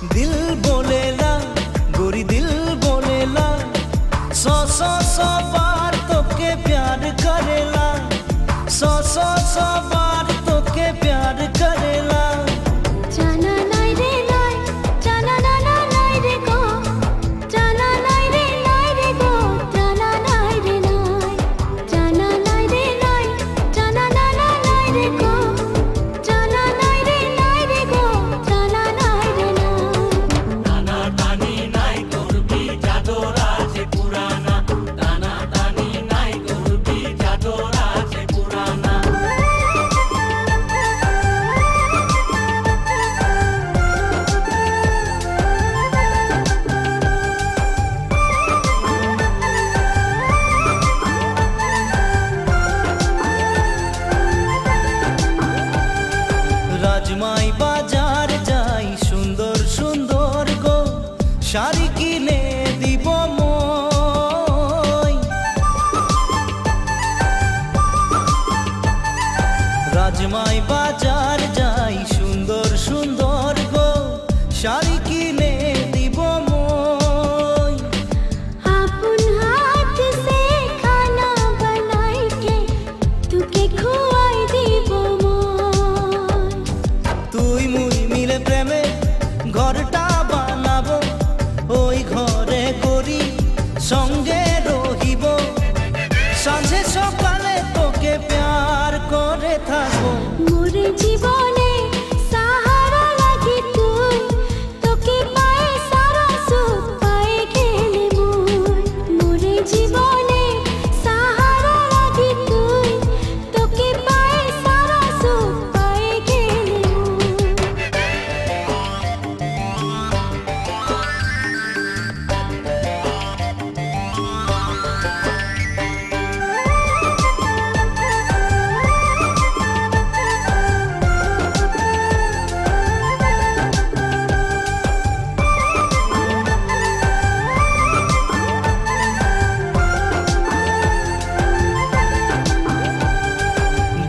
दिल बोलेला गोरी दिल बोलेला सौ सौ सौ बार तोके प्यार करेला सौ सौ सौ बार तोके प्यार करेला जाना नाई रे नाई जाना ना ना नाई रे गो जाना नाई रे गो जाना नाई रे नाई जाना नाई रे नाई जाना ना ना नाई रे गो जाना नाई रे गो जाना नाई रे नाई টানা টানি নাই করবি জাদর আছে পুরানা টানা টানি নাই করবি জাদর আছে পুরানা राजमाई बाजार जाई सुंदर सुंदर गो शाड़ी किने দিব মই राजमाई बाजार जाई सुंदर सुंदर गो शाड़ी किने দিব মই अपन हाथ से खाना बनाई के तुके खुआई दीबो मोय তুই মুই মিলে প্রেমে ঘরটা বানাবো ওই ঘরে করি সঙ্গে রহিব সাঁঝে সকালে তোকে প্যার করে থাকবো मोरे जीवने सहारा लगी तुई तोके पाए सारा सुख पाए गेले मोय मोरे जीवने सहारा लगी तुई तोके पाए सारा सुख पाए गेले मोय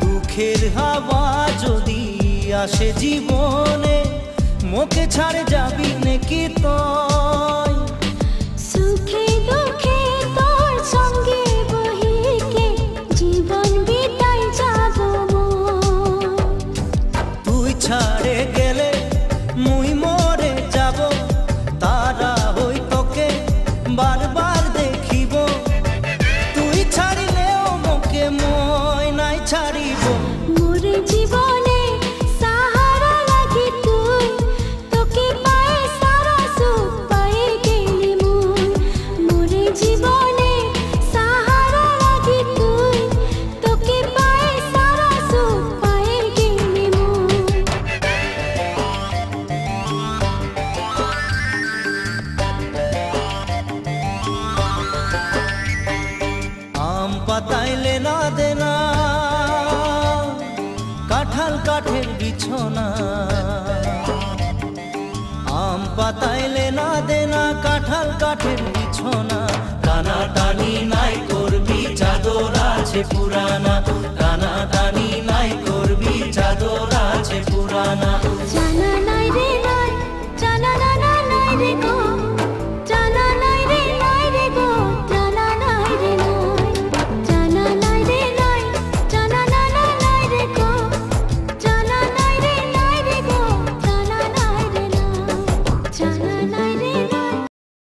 দুঃখের হাওয়া যদি আসে জীবনে মোকে ছাড়ে যাবি নাকি তুই सुखे दुखे तोर संगे बही के जीवन बिताई जाबो मोय তুই ছাড়ে গেলে মুই মরে যাব তারা হই তোকে বারবার দেখিব তুই ছাড়িলেও মোকে মই নাই ছাড়িব मोरे जीवने सहारा लगी तुई तोके पाए सारा सुख पाए गेले मोय मोरे जीवने सहारा लगी तुई तोके पाए सारा सुख पाए गेले मोय আম পাতাইলে না দেনা কাঁঠাল কাঠের বিছনা আম পাতাইলে না দেনা কাঁঠাল কাঠের বিছনা টানা টানি নাই করবি চাদর আছে পুরানা টানা টানি নাই করবি চাদর আছে পুরানা